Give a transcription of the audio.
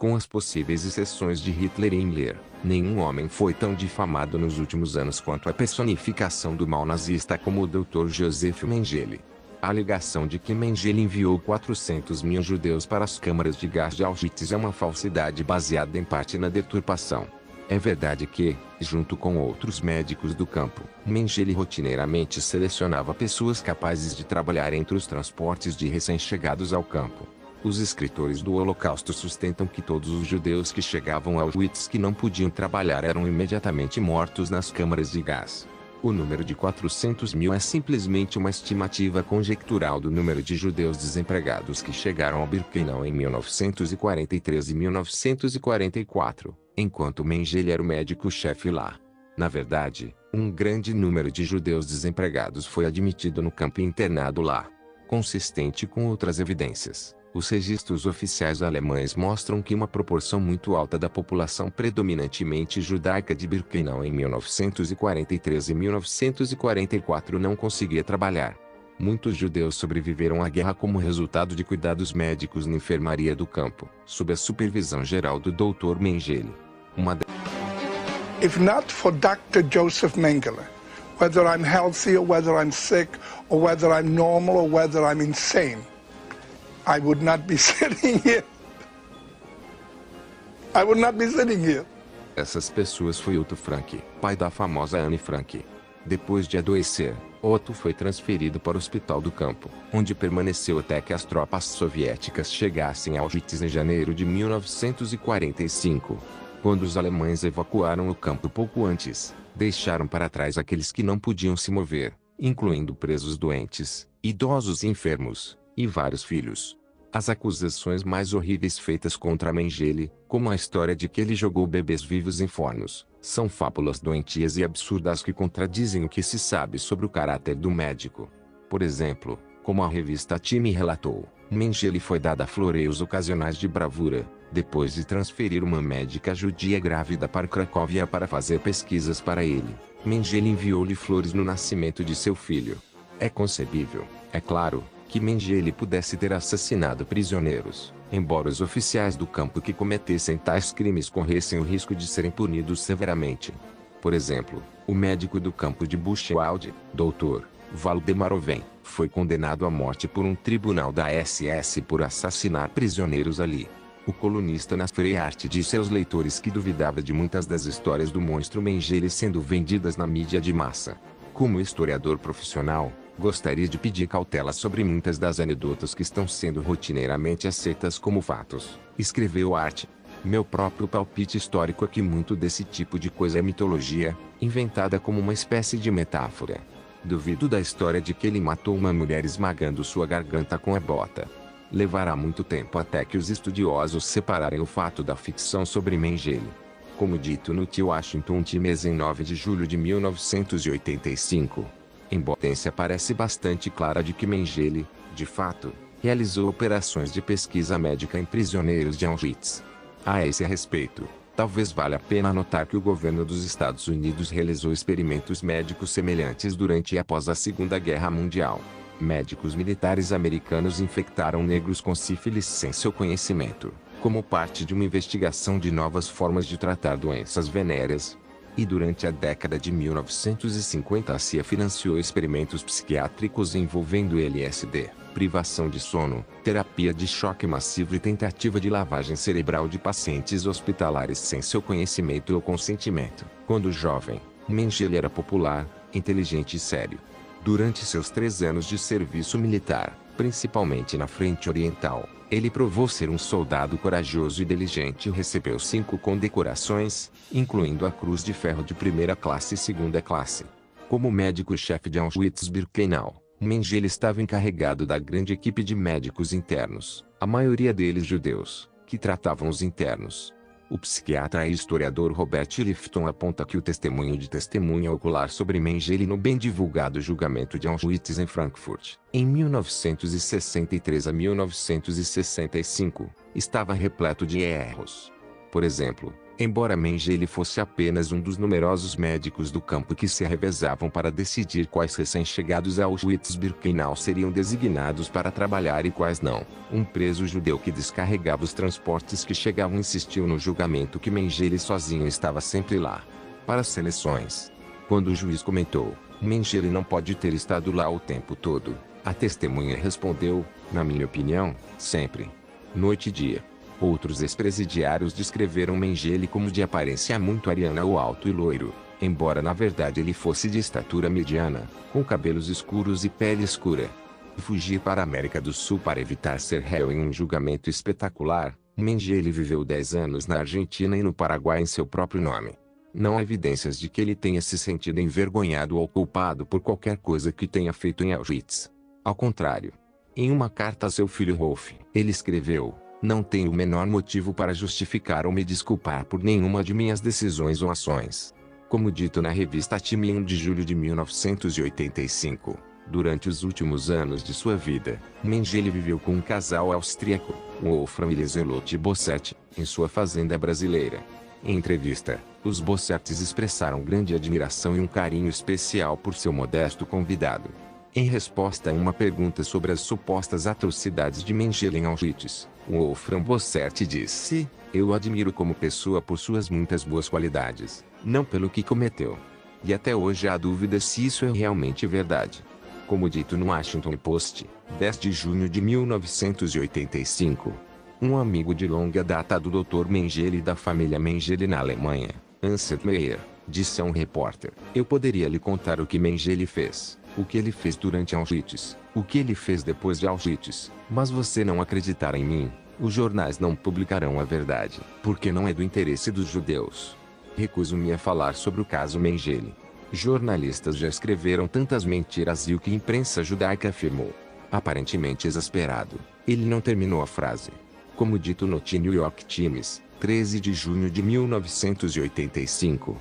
Com as possíveis exceções de Hitler e Himmler, nenhum homem foi tão difamado nos últimos anos quanto a personificação do mal nazista como o Dr. Joseph Mengele. A alegação de que Mengele enviou 400 mil judeus para as câmaras de gás de Auschwitz é uma falsidade baseada em parte na deturpação. É verdade que, junto com outros médicos do campo, Mengele rotineiramente selecionava pessoas capazes de trabalhar entre os transportes de recém-chegados ao campo. Os escritores do Holocausto sustentam que todos os judeus que chegavam a Auschwitz que não podiam trabalhar eram imediatamente mortos nas câmaras de gás. O número de 400 mil é simplesmente uma estimativa conjectural do número de judeus desempregados que chegaram a Birkenau em 1943 e 1944, enquanto Mengele era o médico-chefe lá. Na verdade, um grande número de judeus desempregados foi admitido no campo e internado lá. Consistente com outras evidências, os registros oficiais alemães mostram que uma proporção muito alta da população predominantemente judaica de Birkenau em 1943 e 1944 não conseguia trabalhar. Muitos judeus sobreviveram à guerra como resultado de cuidados médicos na enfermaria do campo, sob a supervisão geral do Dr. Mengele. If not for Dr. Joseph Mengele, whether I'm healthy or whether I'm sick or whether I'm normal or whether I'm insane, I would not be sitting here. I would not be sitting here. Essas pessoas foi Otto Frank, pai da famosa Anne Frank. Depois de adoecer, Otto foi transferido para o hospital do campo, onde permaneceu até que as tropas soviéticas chegassem a Auschwitz em janeiro de 1945. Quando os alemães evacuaram o campo pouco antes, deixaram para trás aqueles que não podiam se mover, incluindo presos doentes, idosos e enfermos, e vários filhos. As acusações mais horríveis feitas contra Mengele, como a história de que ele jogou bebês vivos em fornos, são fábulas doentias e absurdas que contradizem o que se sabe sobre o caráter do médico. Por exemplo, como a revista Time relatou, Mengele foi dado a floreios ocasionais de bravura, depois de transferir uma médica judia grávida para Cracóvia para fazer pesquisas para ele. Mengele enviou-lhe flores no nascimento de seu filho. É concebível, é claro, que Mengele pudesse ter assassinado prisioneiros, embora os oficiais do campo que cometessem tais crimes corressem o risco de serem punidos severamente. Por exemplo, o médico do campo de Buchenwald, Dr. Valdemar Oven, foi condenado à morte por um tribunal da SS por assassinar prisioneiros ali. O colunista na Freiheit disse aos leitores que duvidava de muitas das histórias do monstro Mengele sendo vendidas na mídia de massa. Como historiador profissional, gostaria de pedir cautela sobre muitas das anedotas que estão sendo rotineiramente aceitas como fatos, escreveu Art. Meu próprio palpite histórico é que muito desse tipo de coisa é mitologia, inventada como uma espécie de metáfora. Duvido da história de que ele matou uma mulher esmagando sua garganta com a bota. Levará muito tempo até que os estudiosos separarem o fato da ficção sobre Mengele. Como dito no The Washington Times em 9 de julho de 1985. Embora a evidência parece bastante clara de que Mengele, de fato, realizou operações de pesquisa médica em prisioneiros de Auschwitz. A esse respeito, talvez valha a pena notar que o governo dos Estados Unidos realizou experimentos médicos semelhantes durante e após a Segunda Guerra Mundial. Médicos militares americanos infectaram negros com sífilis sem seu conhecimento, como parte de uma investigação de novas formas de tratar doenças venéreas. E durante a década de 1950 a CIA financiou experimentos psiquiátricos envolvendo LSD, privação de sono, terapia de choque massivo e tentativa de lavagem cerebral de pacientes hospitalares sem seu conhecimento ou consentimento. Quando jovem, Mengele era popular, inteligente e sério. Durante seus 3 anos de serviço militar, principalmente na Frente Oriental, ele provou ser um soldado corajoso e diligente e recebeu 5 condecorações, incluindo a Cruz de Ferro de primeira classe e segunda classe. Como médico-chefe de Auschwitz-Birkenau, Mengele estava encarregado da grande equipe de médicos internos, a maioria deles judeus, que tratavam os internos. O psiquiatra e historiador Robert Lifton aponta que o testemunho de testemunha ocular sobre Mengele no bem divulgado julgamento de Auschwitz em Frankfurt, em 1963 a 1965, estava repleto de erros. Por exemplo, Embora Mengele fosse apenas um dos numerosos médicos do campo que se revezavam para decidir quais recém-chegados a Auschwitz-Birkenau seriam designados para trabalhar e quais não, um preso judeu que descarregava os transportes que chegavam insistiu no julgamento que Mengele sozinho estava sempre lá. Para as seleções. Quando o juiz comentou, Mengele não pode ter estado lá o tempo todo, a testemunha respondeu, na minha opinião, sempre. Noite e dia. Outros ex-presidiários descreveram Mengele como de aparência muito ariana ou alto e loiro, embora na verdade ele fosse de estatura mediana, com cabelos escuros e pele escura. Fugir para a América do Sul para evitar ser réu em um julgamento espetacular, Mengele viveu 10 anos na Argentina e no Paraguai em seu próprio nome. Não há evidências de que ele tenha se sentido envergonhado ou culpado por qualquer coisa que tenha feito em Auschwitz. Ao contrário. Em uma carta a seu filho Rolf, ele escreveu: não tenho o menor motivo para justificar ou me desculpar por nenhuma de minhas decisões ou ações. Como dito na revista Time em 1 de julho de 1985, durante os últimos anos de sua vida, Mengele viveu com um casal austríaco, Wolfram e Lieselotte Bossetti, em sua fazenda brasileira. Em entrevista, os Bossettis expressaram grande admiração e um carinho especial por seu modesto convidado. Em resposta a uma pergunta sobre as supostas atrocidades de Mengele em Auschwitz, Wolfram Bossetti disse: eu o admiro como pessoa por suas muitas boas qualidades, não pelo que cometeu. E até hoje há dúvida se isso é realmente verdade. Como dito no Washington Post, 10 de junho de 1985, um amigo de longa data do Dr. Mengele e da família Mengele na Alemanha, Ansel Meyer, disse a um repórter: eu poderia lhe contar o que Mengele fez, o que ele fez durante Auschwitz, o que ele fez depois de Auschwitz, mas você não acreditar em mim, os jornais não publicarão a verdade, porque não é do interesse dos judeus. Recuso-me a falar sobre o caso Mengele. Jornalistas já escreveram tantas mentiras e o que a imprensa judaica afirmou. Aparentemente exasperado, ele não terminou a frase. Como dito no The New York Times, 13 de junho de 1985,